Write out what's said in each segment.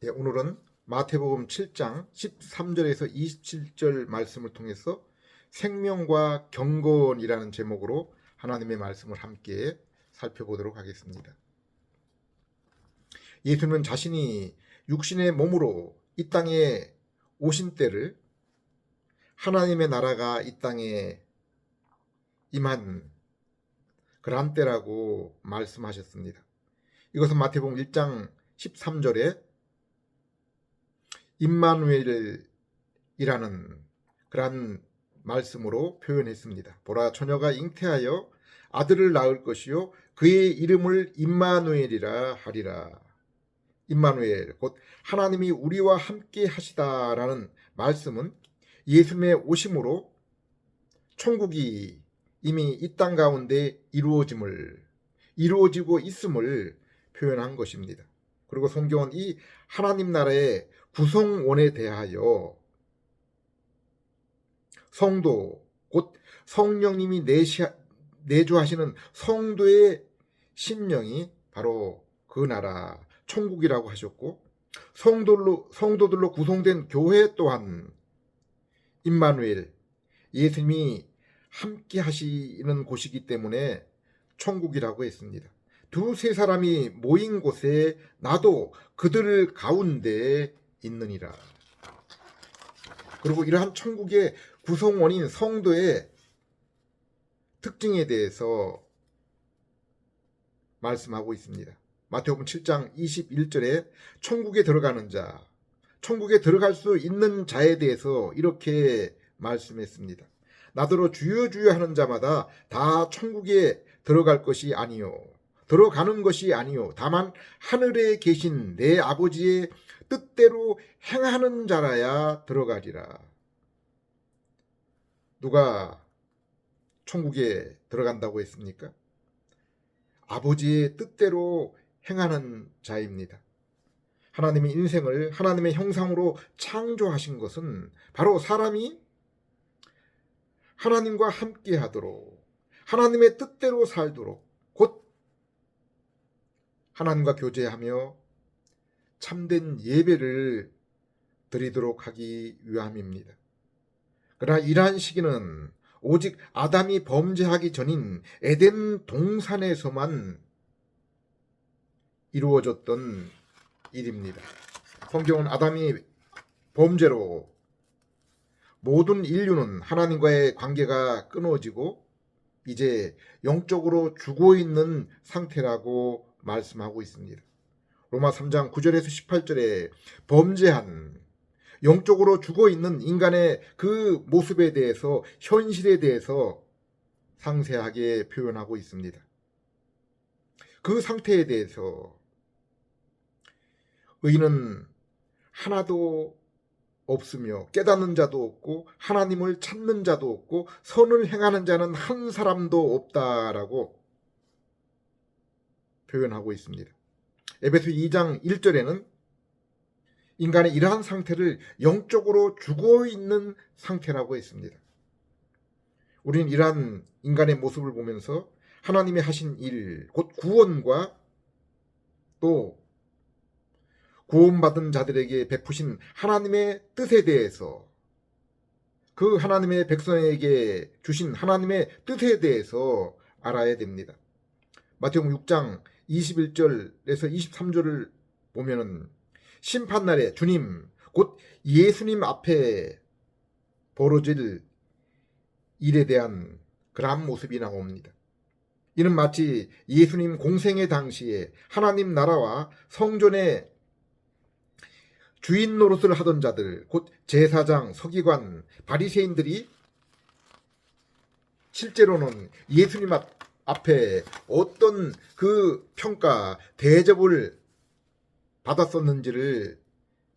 예, 오늘은 마태복음 7장 13절에서 27절 말씀을 통해서 생명과 경건이라는 제목으로 하나님의 말씀을 함께 살펴보도록 하겠습니다. 예수님은 자신이 육신의 몸으로 이 땅에 오신 때를 하나님의 나라가 이 땅에 임한 그러한 때라고 말씀하셨습니다. 이것은 마태복음 1장 13절에 임마누엘이라는 그러한 말씀으로 표현했습니다. 보라, 처녀가 잉태하여 아들을 낳을 것이요 그의 이름을 임마누엘이라 하리라. 임마누엘, 곧 하나님이 우리와 함께 하시다라는 말씀은 예수님의 오심으로 천국이 이미 이 땅 가운데 이루어지고 있음을 표현한 것입니다. 그리고 성경은 이 하나님 나라의 구성원에 대하여 성도, 곧 성령님이 내주하시는 성도의 심령이 바로 그 나라 천국이라고 하셨고, 성도들로 구성된 교회 또한 임마누엘, 예수님이 함께 하시는 곳이기 때문에 천국이라고 했습니다. 두세 사람이 모인 곳에 나도 그들 가운데 있느니라. 그리고 이러한 천국의 구성원인 성도의 특징에 대해서 말씀하고 있습니다. 마태복음 7장 21절에 천국에 들어가는 자, 천국에 들어갈 수 있는 자에 대해서 이렇게 말씀했습니다. 나더러 주여 주여 하는 자마다 다 천국에 들어갈 것이 아니요 들어가는 것이 아니요 다만 하늘에 계신 내 아버지의 뜻대로 행하는 자라야 들어가리라. 누가 천국에 들어간다고 했습니까? 아버지의 뜻대로 행하는 자입니다. 하나님의 인생을 하나님의 형상으로 창조하신 것은 바로 사람이 하나님과 함께 하도록, 하나님의 뜻대로 살도록, 곧 하나님과 교제하며 참된 예배를 드리도록 하기 위함입니다. 그러나 이러한 시기는 오직 아담이 범죄하기 전인 에덴 동산에서만 이루어졌던 일입니다. 성경은 아담이 범죄로 모든 인류는 하나님과의 관계가 끊어지고 이제 영적으로 죽어 있는 상태라고 말씀하고 있습니다. 로마 3장 9절에서 18절에 범죄한 영적으로 죽어 있는 인간의 그 모습에 대해서, 현실에 대해서 상세하게 표현하고 있습니다. 그 상태에 대해서 의인은 하나도 없으며 깨닫는 자도 없고 하나님을 찾는 자도 없고 선을 행하는 자는 한 사람도 없다라고 표현하고 있습니다. 에베소 2장 1절에는 인간의 이러한 상태를 영적으로 죽어 있는 상태라고 했습니다. 우리는 이러한 인간의 모습을 보면서 하나님이 하신 일, 곧 구원과 또 구원받은 자들에게 베푸신 하나님의 뜻에 대해서, 그 하나님의 백성에게 주신 하나님의 뜻에 대해서 알아야 됩니다. 마태복음 6장 21절에서 23절을 보면은 심판날에 주님, 곧 예수님 앞에 벌어질 일에 대한 그러한 모습이 나옵니다. 이는 마치 예수님 공생의 당시에 하나님 나라와 성전의 주인 노릇을 하던 자들, 곧 제사장, 서기관, 바리새인들이 실제로는 예수님 앞에 어떤 그 평가, 대접을 받았었는지를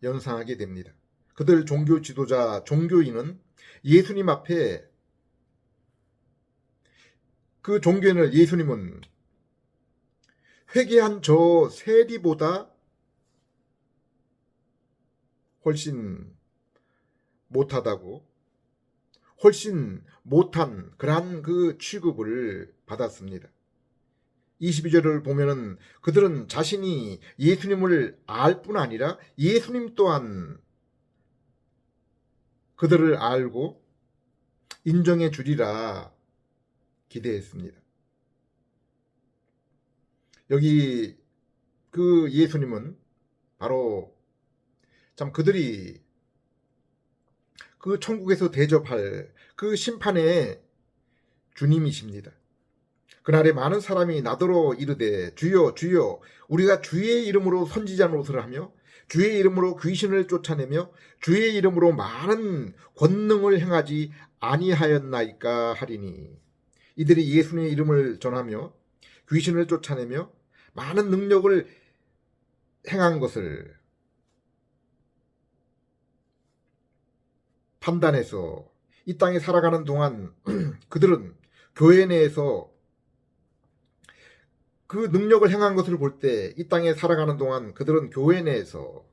연상하게 됩니다. 그들 종교 지도자, 종교인은 예수님 앞에, 그 종교인을 예수님은 회개한 저 세리보다 훨씬 못하다고, 훨씬 못한 그러한 그 취급을 받았습니다. 22절을 보면은 그들은 자신이 예수님을 알 뿐 아니라 예수님 또한 그들을 알고 인정해 주리라 기대했습니다. 여기 그 예수님은 바로 참 그들이 그 천국에서 대접할 그 심판의 주님이십니다. 그날에 많은 사람이 나더러 이르되 주여 주여 우리가 주의 이름으로 선지자 노릇을 하며 주의 이름으로 귀신을 쫓아내며 주의 이름으로 많은 권능을 행하지 아니하였나이까 하리니, 이들이 예수님의 이름을 전하며 귀신을 쫓아내며 많은 능력을 행한 것을 판단해서 이 땅에 살아가는 동안 그들은 교회 내에서 그 능력을 행한 것을 볼 때 이 땅에 살아가는 동안 그들은 교회 내에서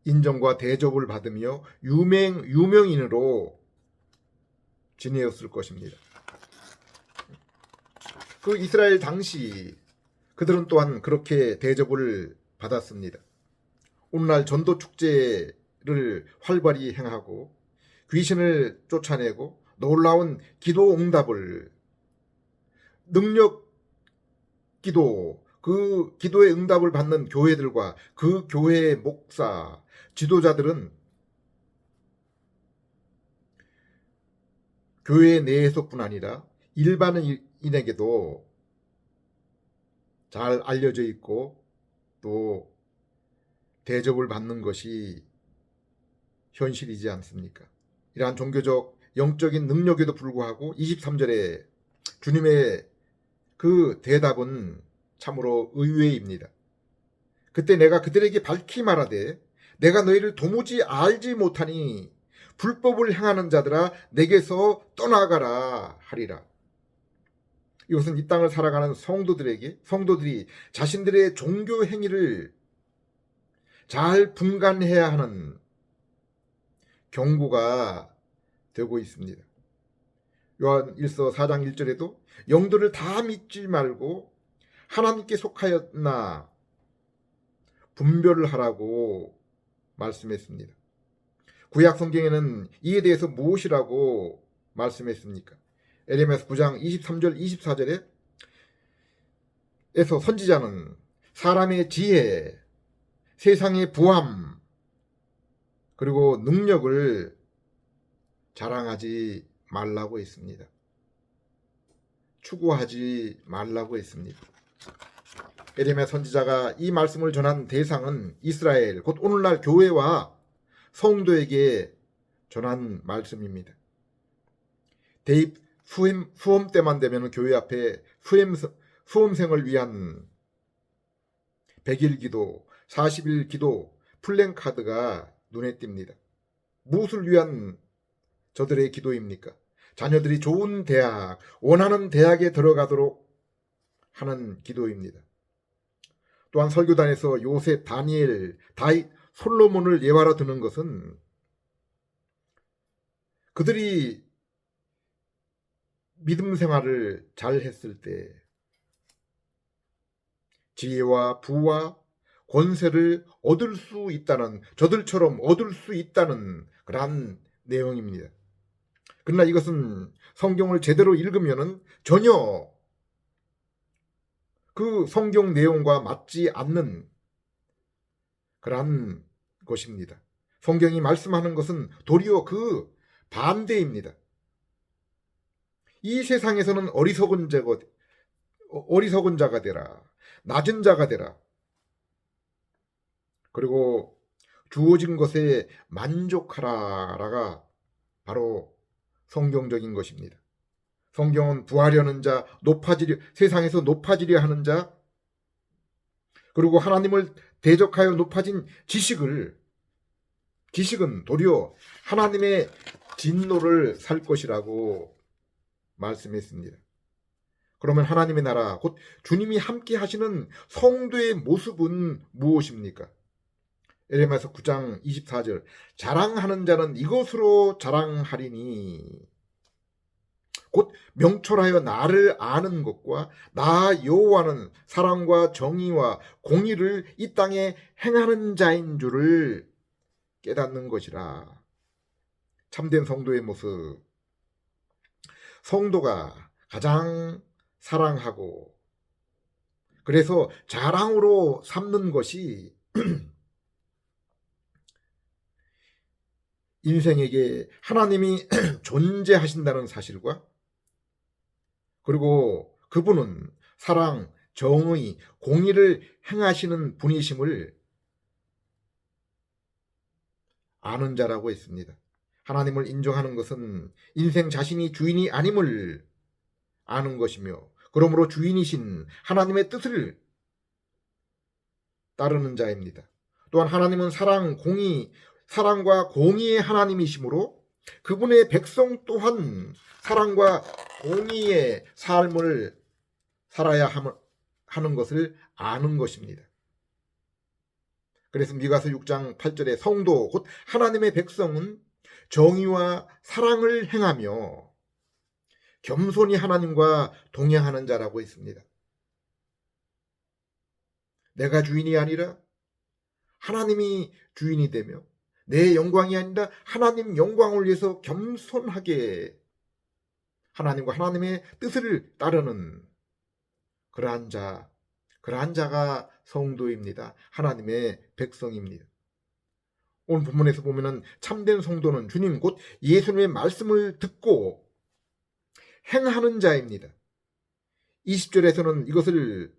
인정과 대접을 받으며 유명인으로 지내었을 것입니다. 그 이스라엘 당시 그들은 또한 그렇게 대접을 받았습니다. 오늘날 전도 축제를 활발히 행하고 귀신을 쫓아내고 놀라운 기도 응답을, 능력 기도, 그 기도의 응답을 받는 교회들과 그 교회의 목사, 지도자들은 교회 내에서뿐 아니라 일반인에게도 잘 알려져 있고 또 대접을 받는 것이 현실이지 않습니까? 이러한 종교적 영적인 능력에도 불구하고 23절에 주님의 그 대답은 참으로 의외입니다. 그때 내가 그들에게 밝히 말하되 내가 너희를 도무지 알지 못하니 불법을 행하는 자들아 내게서 떠나가라 하리라. 이것은 이 땅을 살아가는 성도들이 자신들의 종교 행위를 잘 분간해야 하는 경고가 되고 있습니다. 요한 1서 4장 1절에도 영도를 다 믿지 말고 하나님께 속하였나 분별을 하라고 말씀했습니다. 구약 성경에는 이에 대해서 무엇이라고 말씀했습니까? 에레미야서 9장 23절 24절에 에서 선지자는 사람의 지혜, 세상의 부함, 그리고 능력을 자랑하지 말라고 했습니다. 추구하지 말라고 했습니다. 에레미야 선지자가 이 말씀을 전한 대상은 이스라엘, 곧 오늘날 교회와 성도에게 전한 말씀입니다. 대입 수험 때만 되면 교회 앞에 수험생을 위한 100일 기도, 40일 기도 플랜카드가 눈에 띕니다. 무엇을 위한 저들의 기도입니까? 자녀들이 좋은 대학, 원하는 대학에 들어가도록 하는 기도입니다. 또한 설교단에서 요셉, 다니엘, 다윗, 솔로몬을 예화로 드는 것은 그들이 믿음 생활을 잘 했을 때 지혜와 부와 권세를 얻을 수 있다는, 저들처럼 얻을 수 있다는 그러한 내용입니다. 그러나 이것은 성경을 제대로 읽으면 전혀 그 성경 내용과 맞지 않는 그러한 것입니다. 성경이 말씀하는 것은 도리어 그 반대입니다. 이 세상에서는 어리석은 자가 되라, 낮은 자가 되라, 그리고 주어진 것에 만족하라가 바로 성경적인 것입니다. 성경은 부하려는 자, 세상에서 높아지려 하는 자, 그리고 하나님을 대적하여 높아진 지식은 도리어 하나님의 진노를 살 것이라고 말씀했습니다. 그러면 하나님의 나라, 곧 주님이 함께 하시는 성도의 모습은 무엇입니까? 에레미야서 9장 24절, 자랑하는 자는 이것으로 자랑하리니, 곧 명철하여 나를 아는 것과 나 여호와는 사랑과 정의와 공의를 이 땅에 행하는 자인 줄을 깨닫는 것이라. 참된 성도의 모습. 성도가 가장 사랑하고 그래서 자랑으로 삼는 것이 인생에게 하나님이 존재하신다는 사실과 그리고 그분은 사랑, 정의, 공의를 행하시는 분이심을 아는 자라고 했습니다. 하나님을 인정하는 것은 인생 자신이 주인이 아님을 아는 것이며 그러므로 주인이신 하나님의 뜻을 따르는 자입니다. 또한 하나님은 사랑과 공의의 하나님이시므로 그분의 백성 또한 사랑과 공의의 삶을 살아야 하는 것을 아는 것입니다. 그래서 미가서 6장 8절에 성도 곧 하나님의 백성은 정의와 사랑을 행하며 겸손히 하나님과 동행하는 자라고 있습니다. 내가 주인이 아니라 하나님이 주인이 되며 내 영광이 아니라 하나님 영광을 위해서 겸손하게 하나님과 하나님의 뜻을 따르는 그러한 자가 성도입니다. 하나님의 백성입니다. 오늘 본문에서 보면은 참된 성도는 주님 곧 예수님의 말씀을 듣고 행하는 자입니다. 20절에서는 이것을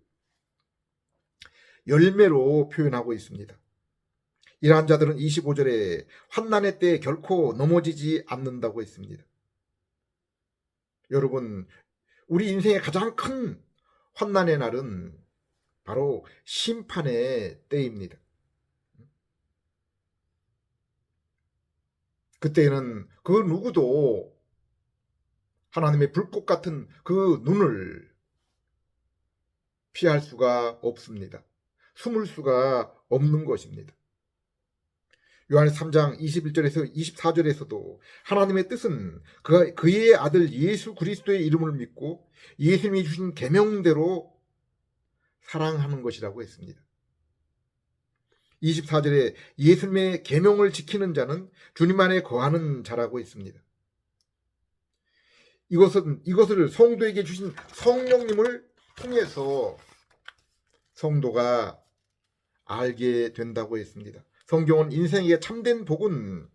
열매로 표현하고 있습니다. 이러한 자들은 25절에 환난의 때에 결코 넘어지지 않는다고 했습니다. 여러분, 우리 인생의 가장 큰 환난의 날은 바로 심판의 때입니다. 그때는 그 누구도 하나님의 불꽃 같은 그 눈을 피할 수가 없습니다. 숨을 수가 없는 것입니다. 요한에서 3장 21절에서 24절에서도 하나님의 뜻은 그의 아들 예수 그리스도의 이름을 믿고 예수님이 주신 계명대로 사랑하는 것이라고 했습니다. 24절에 예수님의 계명을 지키는 자는 주님 안에 거하는 자라고 했습니다. 이것을 성도에게 주신 성령님을 통해서 성도가 알게 된다고 했습니다. 성경은 인생의 참된 복은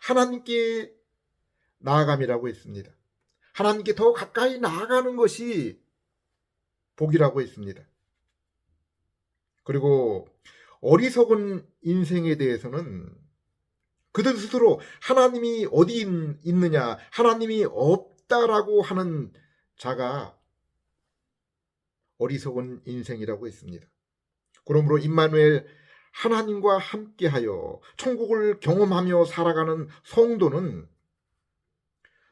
하나님께 나아감이라고 했습니다. 하나님께 더 가까이 나아가는 것이 복이라고 했습니다. 그리고 어리석은 인생에 대해서는 그들 스스로 하나님이 어디 있느냐, 하나님이 없다라고 하는 자가 어리석은 인생이라고 했습니다. 그러므로 임마누엘 하나님과 함께하여 천국을 경험하며 살아가는 성도는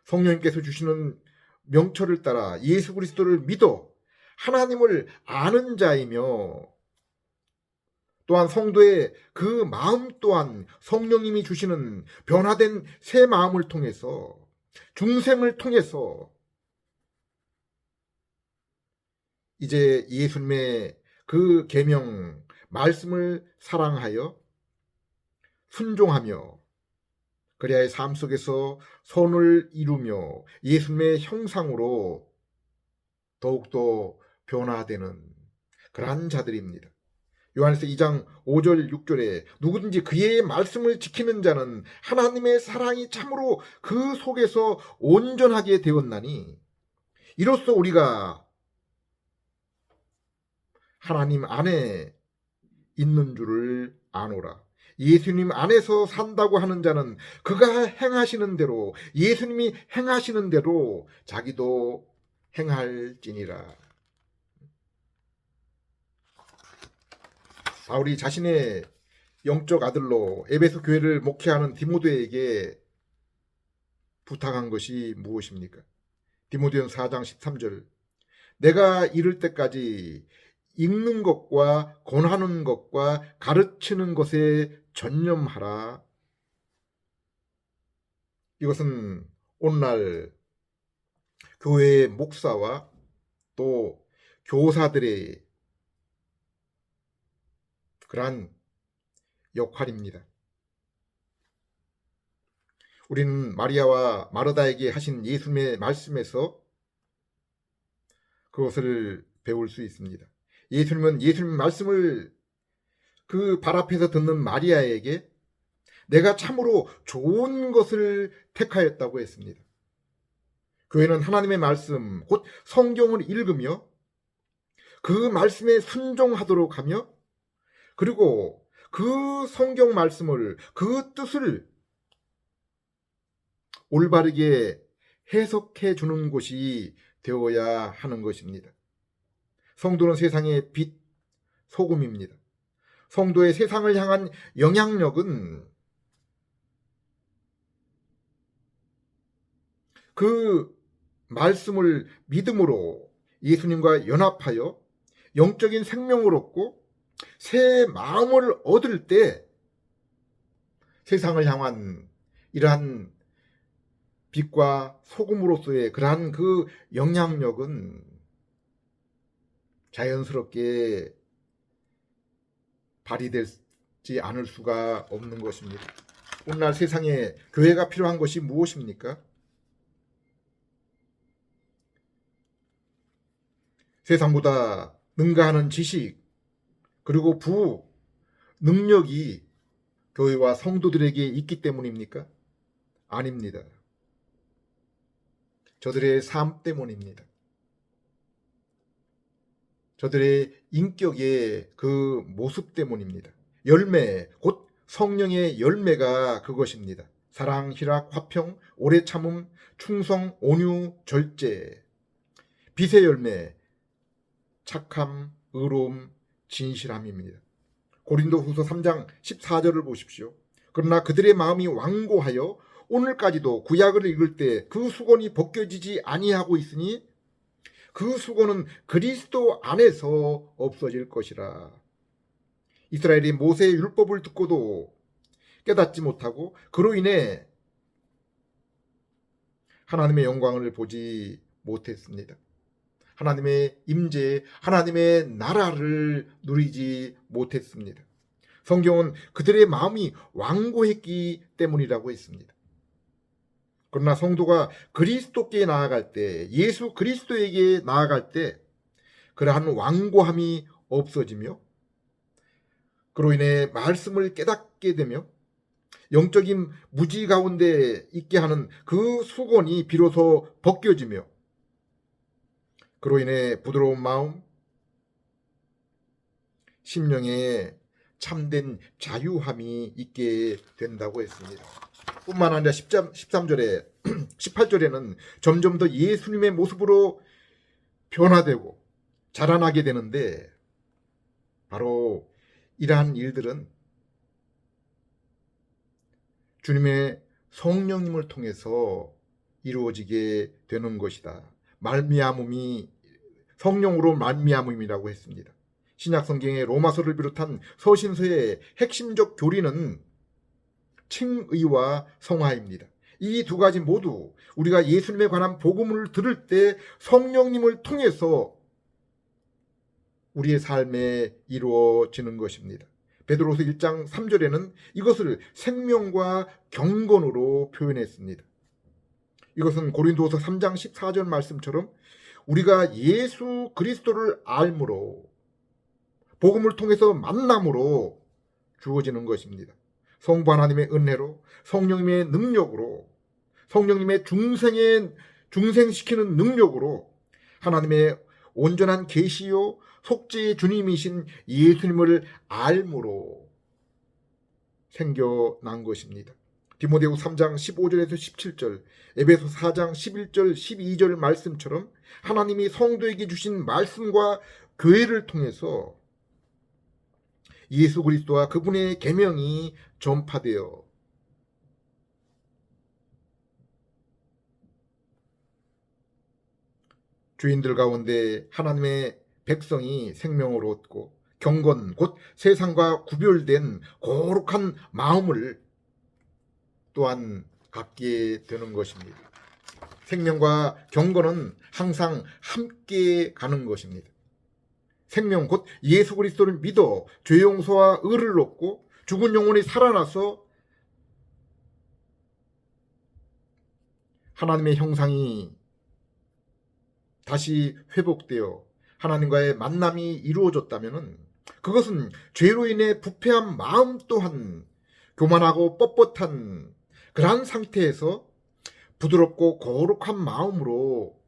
성령님께서 주시는 명철을 따라 예수 그리스도를 믿어 하나님을 아는 자이며 또한 성도의 그 마음 또한 성령님이 주시는 변화된 새 마음을 통해서 중생을 통해서 이제 예수님의 그 계명 말씀을 사랑하여 순종하며 그리하여 삶 속에서 선을 이루며 예수님의 형상으로 더욱더 변화되는 그러한 자들입니다. 요한에서 2장 5절 6절에 누구든지 그의 말씀을 지키는 자는 하나님의 사랑이 참으로 그 속에서 온전하게 되었나니 이로써 우리가 하나님 안에 있는 줄을 아노라. 예수님 안에서 산다고 하는 자는 그가 행하시는 대로 예수님이 행하시는 대로 자기도 행할지니라. 바울이 자신의 영적 아들로 에베소 교회를 목회하는 디모데에게 부탁한 것이 무엇입니까? 디모데전 4장 13절 내가 이를 때까지 읽는 것과 권하는 것과 가르치는 것에 전념하라. 이것은 오늘날 교회의 목사와 또 교사들의 그러한 역할입니다. 우리는 마리아와 마르다에게 하신 예수님의 말씀에서 그것을 배울 수 있습니다. 예수님은 예수님 말씀을 그 발 앞에서 듣는 마리아에게 내가 참으로 좋은 것을 택하였다고 했습니다. 교회는 하나님의 말씀, 곧 성경을 읽으며 그 말씀에 순종하도록 하며 그리고 그 성경 말씀을, 그 뜻을 올바르게 해석해 주는 곳이 되어야 하는 것입니다. 성도는 세상의 빛, 소금입니다. 성도의 세상을 향한 영향력은 그 말씀을 믿음으로 예수님과 연합하여 영적인 생명을 얻고 새 마음을 얻을 때 세상을 향한 이러한 빛과 소금으로서의 그러한 그 영향력은 자연스럽게 발휘되지 않을 수가 없는 것입니다. 오늘날 세상에 교회가 필요한 것이 무엇입니까? 세상보다 능가하는 지식 그리고 능력이 교회와 성도들에게 있기 때문입니까? 아닙니다. 저들의 삶 때문입니다. 저들의 인격의 그 모습 때문입니다. 열매, 곧 성령의 열매가 그것입니다. 사랑, 희락, 화평, 오래 참음, 충성, 온유, 절제. 빛의 열매, 착함, 의로움, 진실함입니다. 고린도후서 3장 14절을 보십시오. 그러나 그들의 마음이 완고하여 오늘까지도 구약을 읽을 때 그 수건이 벗겨지지 아니하고 있으니 그 수건은 그리스도 안에서 없어질 것이라. 이스라엘이 모세의 율법을 듣고도 깨닫지 못하고 그로 인해 하나님의 영광을 보지 못했습니다. 하나님의 임재, 하나님의 나라를 누리지 못했습니다. 성경은 그들의 마음이 완고했기 때문이라고 했습니다. 그러나 성도가 그리스도께 나아갈 때, 예수 그리스도에게 나아갈 때 그러한 완고함이 없어지며 그로 인해 말씀을 깨닫게 되며 영적인 무지 가운데 있게 하는 그 수건이 비로소 벗겨지며 그로 인해 부드러운 마음, 심령에 참된 자유함이 있게 된다고 했습니다. 뿐만 아니라 13절에 18절에는 점점 더 예수님의 모습으로 변화되고 자라나게 되는데 바로 이러한 일들은 주님의 성령님을 통해서 이루어지게 되는 것이다. 말미암음이 성령으로 말미암음이라고 했습니다. 신약 성경의 로마서를 비롯한 서신서의 핵심적 교리는 칭의와 성화입니다. 이 두 가지 모두 우리가 예수님에 관한 복음을 들을 때 성령님을 통해서 우리의 삶에 이루어지는 것입니다. 베드로서 1장 3절에는 이것을 생명과 경건으로 표현했습니다. 이것은 고린도서 3장 14절 말씀처럼 우리가 예수 그리스도를 알므로 복음을 통해서 만남으로 주어지는 것입니다. 성부 하나님의 은혜로 성령님의 능력으로 성령님의 중생시키는 능력으로 하나님의 온전한 계시요 속죄의 주님이신 예수님을 알므로 생겨난 것입니다. 디모데후 3장 15절에서 17절, 에베소 4장 11절 12절 말씀처럼 하나님이 성도에게 주신 말씀과 교회를 통해서 예수 그리스도와 그분의 계명이 전파되어 주인들 가운데 하나님의 백성이 생명을 얻고 경건 곧 세상과 구별된 거룩한 마음을 또한 갖게 되는 것입니다. 생명과 경건은 항상 함께 가는 것입니다. 생명 곧 예수 그리스도를 믿어 죄 용서와 의를 얻고 죽은 영혼이 살아나서 하나님의 형상이 다시 회복되어 하나님과의 만남이 이루어졌다면 그것은 죄로 인해 부패한 마음 또한 교만하고 뻣뻣한 그러한 상태에서 부드럽고 거룩한 마음으로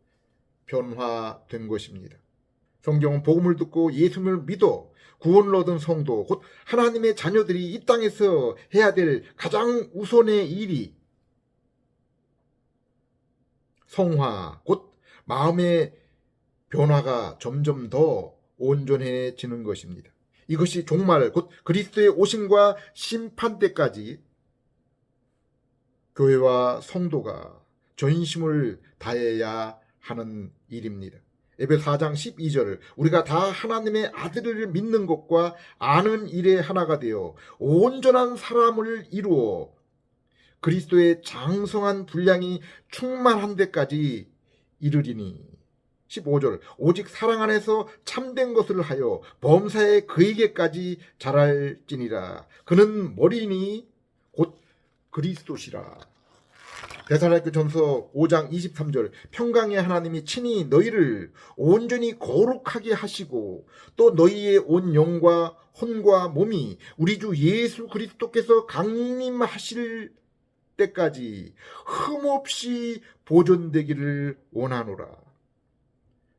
변화된 것입니다. 성경은 복음을 듣고 예수님을 믿어 구원을 얻은 성도 곧 하나님의 자녀들이 이 땅에서 해야 될 가장 우선의 일이 성화 곧 마음의 변화가 점점 더 온전해지는 것입니다. 이것이 종말 곧 그리스도의 오심과 심판 때까지 교회와 성도가 전심을 다해야 하는 일입니다. 에베소 4장 12절 우리가 다 하나님의 아들을 믿는 것과 아는 일에 하나가 되어 온전한 사람을 이루어 그리스도의 장성한 분량이 충만한 데까지 이르리니 15절 오직 사랑 안에서 참된 것을 하여 범사에 그에게까지 자랄지니라. 그는 머리니 곧 그리스도시라. 데살로니가전서 5장 23절 평강의 하나님이 친히 너희를 온전히 거룩하게 하시고 또 너희의 온 영과 혼과 몸이 우리 주 예수 그리스도께서 강림하실 때까지 흠없이 보존되기를 원하노라.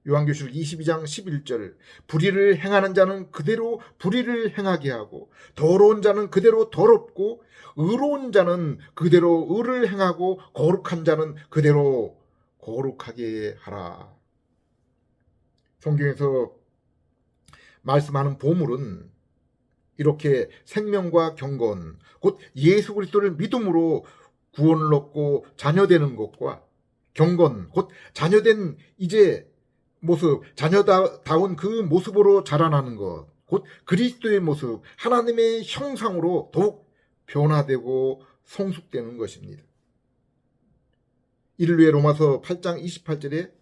요한계시록 22장 11절 불의를 행하는 자는 그대로 불의를 행하게 하고 더러운 자는 그대로 더럽고 의로운 자는 그대로 의를 행하고 거룩한 자는 그대로 거룩하게 하라. 성경에서 말씀하는 보물은 이렇게 생명과 경건 곧 예수 그리스도를 믿음으로 구원을 얻고 자녀되는 것과 경건 곧 자녀된 이제 모습, 자녀다운 그 모습으로 자라나는 것, 곧 그리스도의 모습, 하나님의 형상으로 더욱 변화되고 성숙되는 것입니다. 이를 위해 로마서 8장 28절에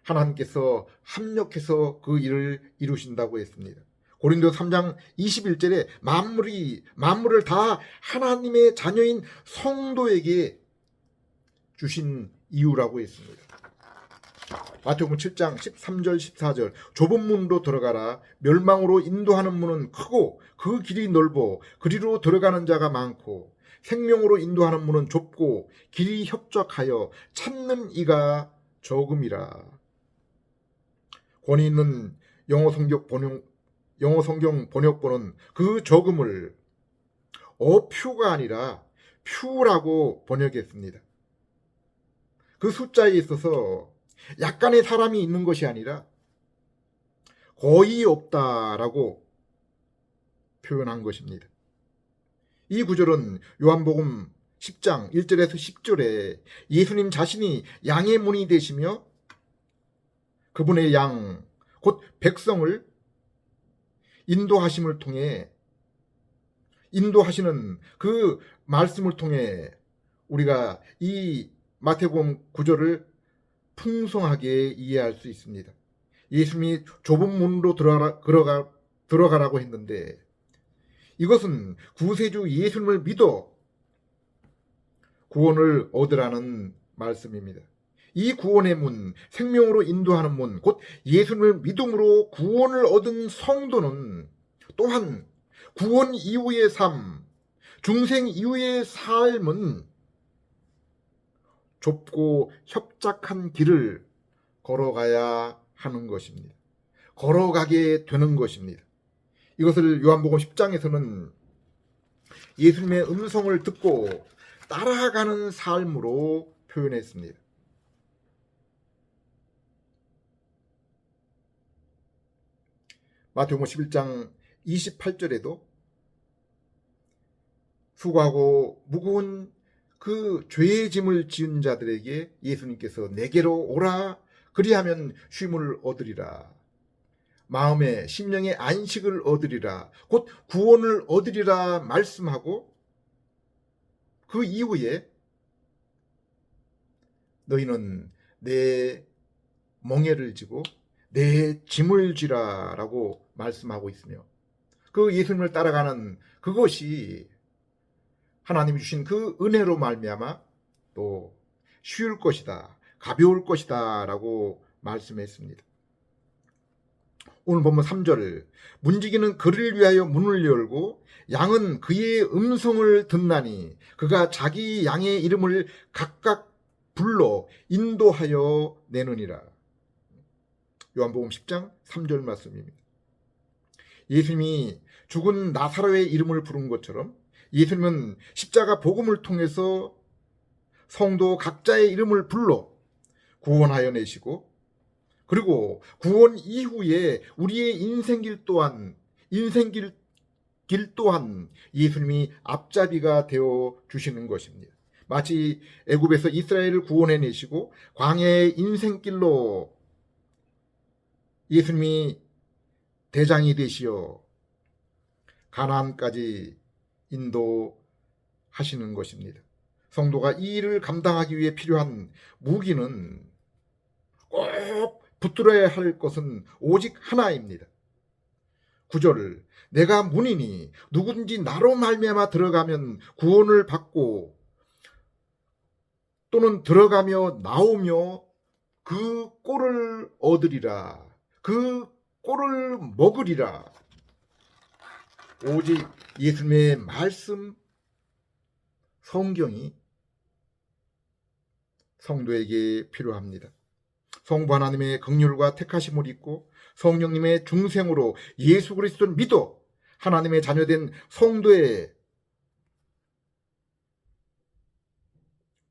하나님께서 합력해서 그 일을 이루신다고 했습니다. 고린도 3장 21절에 만물을 다 하나님의 자녀인 성도에게 주신 이유라고 했습니다. 마태복음 7장 13절 14절 좁은 문으로 들어가라. 멸망으로 인도하는 문은 크고 그 길이 넓어 그리로 들어가는 자가 많고 생명으로 인도하는 문은 좁고 길이 협착하여 찾는 이가 적음이라. 권위 있는 영어 성경 번역본은 그 적음을 어퓨가 아니라 퓨라고 번역했습니다. 그 숫자에 있어서 약간의 사람이 있는 것이 아니라 거의 없다라고 표현한 것입니다. 이 구절은 요한복음 10장 1절에서 10절에 예수님 자신이 양의 문이 되시며 그분의 양, 곧 백성을 인도하심을 통해 인도하시는 그 말씀을 통해 우리가 이 마태복음 구절을 풍성하게 이해할 수 있습니다. 예수님이 좁은 문으로 들어가라고 했는데 이것은 구세주 예수님을 믿어 구원을 얻으라는 말씀입니다. 이 구원의 문, 생명으로 인도하는 문, 곧 예수님을 믿음으로 구원을 얻은 성도는 또한 구원 이후의 삶, 중생 이후의 삶은 좁고 협착한 길을 걸어가야 하는 것입니다. 걸어가게 되는 것입니다. 이것을 요한복음 10장에서는 예수님의 음성을 듣고 따라가는 삶으로 표현했습니다. 마태복음 11장 28절에도 수고하고 무거운 그 죄의 짐을 지은 자들에게 예수님께서 내게로 오라 그리하면 쉼을 얻으리라. 마음의 심령의 안식을 얻으리라. 곧 구원을 얻으리라 말씀하고 그 이후에 너희는 내 멍에를 지고 내 짐을 지라라고 말씀하고 있으며, 그 예수님을 따라가는 그것이 하나님이 주신 그 은혜로 말미암아 또 쉬울 것이다, 가벼울 것이다 라고 말씀했습니다. 오늘 본문 3절, 문지기는 그를 위하여 문을 열고 양은 그의 음성을 듣나니 그가 자기 양의 이름을 각각 불러 인도하여 내느니라. 요한복음 10장 3절 말씀입니다. 예수님이 죽은 나사로의 이름을 부른 것처럼 예수님은 십자가 복음을 통해서 성도 각자의 이름을 불러 구원하여 내시고, 그리고 구원 이후에 우리의 인생길 또한 예수님이 앞잡이가 되어 주시는 것입니다. 마치 애굽에서 이스라엘을 구원해 내시고 광야의 인생길로 예수님이 대장이 되시어 가나안까지 인도하시는 것입니다. 성도가 이 일을 감당하기 위해 필요한 무기는 꼭 붙들어야 할 것은 오직 하나입니다. 9절, 내가 문이니 누구든지 나로 말미암아 들어가면 구원을 받고 또는 들어가며 나오며 그 꼴을 얻으리라, 그 꼴을 먹으리라. 오직 예수님의 말씀, 성경이 성도에게 필요합니다. 성부 하나님의 긍휼과 택하심을 입고 성령님의 중생으로 예수 그리스도를 믿어 하나님의 자녀된 성도의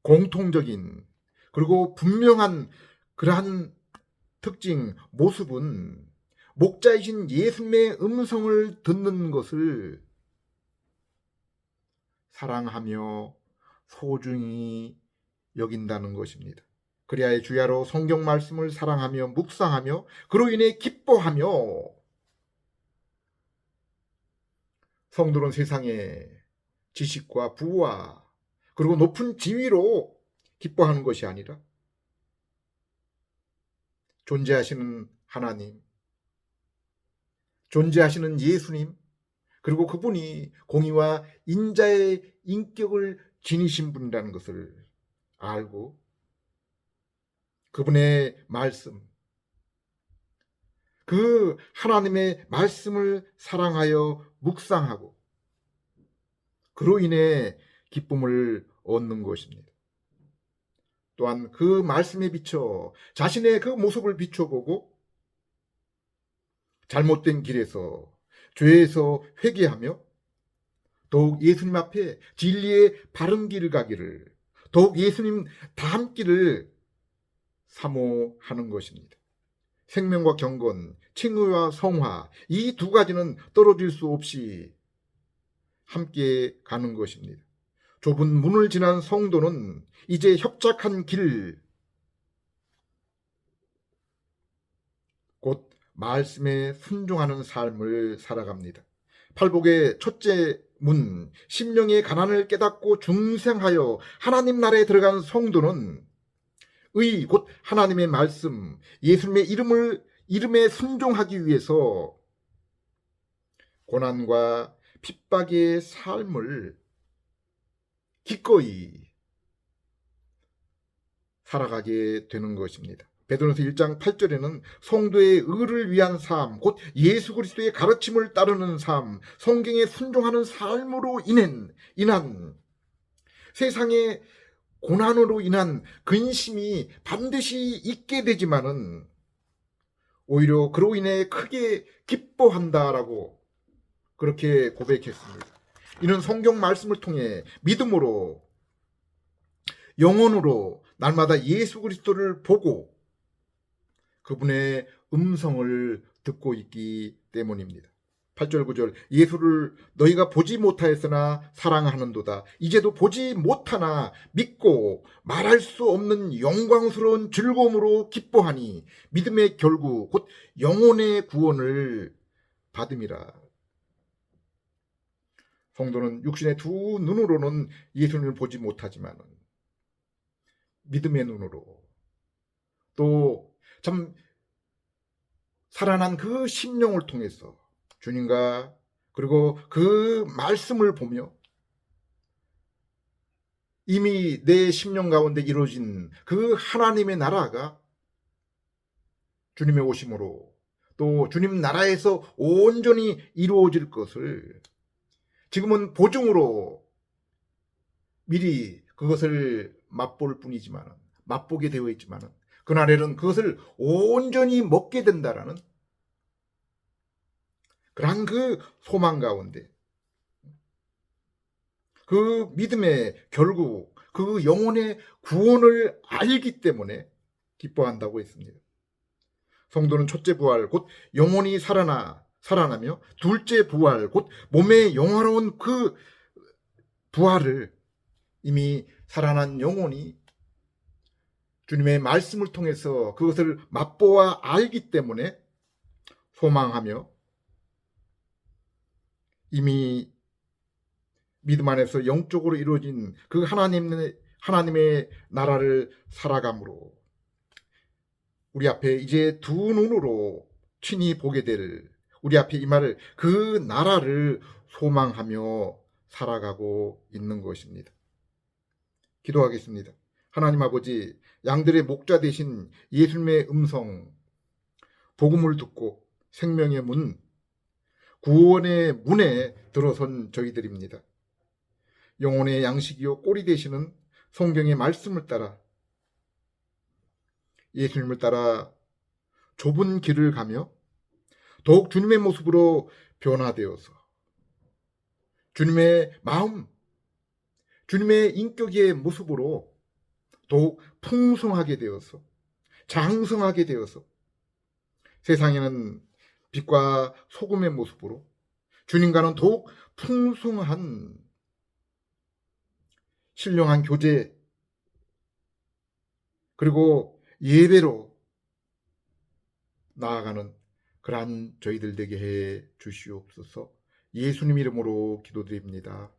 공통적인 그리고 분명한 그러한 특징, 모습은 목자이신 예수님의 음성을 듣는 것을 사랑하며 소중히 여긴다는 것입니다. 그리하여 주야로 성경 말씀을 사랑하며 묵상하며 그로 인해 기뻐하며, 성도는 세상의 지식과 부와 그리고 높은 지위로 기뻐하는 것이 아니라 존재하시는 하나님, 존재하시는 예수님, 그리고 그분이 공의와 인자의 인격을 지니신 분이라는 것을 알고 그분의 말씀, 그 하나님의 말씀을 사랑하여 묵상하고 그로 인해 기쁨을 얻는 것입니다. 또한 그 말씀에 비춰 자신의 그 모습을 비춰보고 잘못된 길에서, 죄에서 회개하며 더욱 예수님 앞에 진리의 바른 길을 가기를, 더욱 예수님 다음 길을 사모하는 것입니다. 생명과 경건, 칭의와 성화, 이 두 가지는 떨어질 수 없이 함께 가는 것입니다. 좁은 문을 지난 성도는 이제 협착한 길, 곧 말씀에 순종하는 삶을 살아갑니다. 팔복의 첫째 문, 심령의 가난을 깨닫고 중생하여 하나님 나라에 들어간 성도는 의, 곧 하나님의 말씀, 예수님의 이름에 순종하기 위해서 고난과 핍박의 삶을 기꺼이 살아가게 되는 것입니다. 베드로서 1장 8절에는 성도의 의를 위한 삶, 곧 예수 그리스도의 가르침을 따르는 삶, 성경에 순종하는 삶으로 인한 세상의 고난으로 인한 근심이 반드시 있게 되지만은 오히려 그로 인해 크게 기뻐한다라고 그렇게 고백했습니다. 이는 성경 말씀을 통해 믿음으로, 영혼으로 날마다 예수 그리스도를 보고 그분의 음성을 듣고 있기 때문입니다. 8절 9절, 예수를 너희가 보지 못하였으나 사랑하는도다. 이제도 보지 못하나 믿고 말할 수 없는 영광스러운 즐거움으로 기뻐하니 믿음의 결국 곧 영혼의 구원을 받음이라. 성도는 육신의 두 눈으로는 예수님을 보지 못하지만 믿음의 눈으로 또 참 살아난 그 심령을 통해서 주님과 그리고 그 말씀을 보며 이미 내 심령 가운데 이루어진 그 하나님의 나라가 주님의 오심으로 또 주님 나라에서 온전히 이루어질 것을 지금은 보증으로 미리 그것을 맛볼 뿐이지만 맛보게 되어 있지만 그날에는 그것을 온전히 먹게 된다라는 그러한 그 소망 가운데 그 믿음의 결국 그 영혼의 구원을 알기 때문에 기뻐한다고 했습니다. 성도는 첫째 부활 곧 영혼이 살아나며 둘째 부활 곧 몸의 영화로운 그 부활을 이미 살아난 영혼이 주님의 말씀을 통해서 그것을 맛보아 알기 때문에 소망하며 이미 믿음 안에서 영적으로 이루어진 그 하나님의 나라를 살아감으로 우리 앞에 이제 두 눈으로 친히 보게 될 우리 앞에 이 말을 그 나라를 소망하며 살아가고 있는 것입니다. 기도하겠습니다. 하나님 아버지, 양들의 목자 되신 예수님의 음성, 복음을 듣고 생명의 문, 구원의 문에 들어선 저희들입니다. 영혼의 양식이요 꼬리 되시는 성경의 말씀을 따라 예수님을 따라 좁은 길을 가며 더욱 주님의 모습으로 변화되어서 주님의 마음, 주님의 인격의 모습으로 더욱 풍성하게 되어서 장성하게 되어서 세상에는 빛과 소금의 모습으로 주님과는 더욱 풍성한 신령한 교제 그리고 예배로 나아가는 그러한 저희들 되게 해 주시옵소서. 예수님 이름으로 기도드립니다.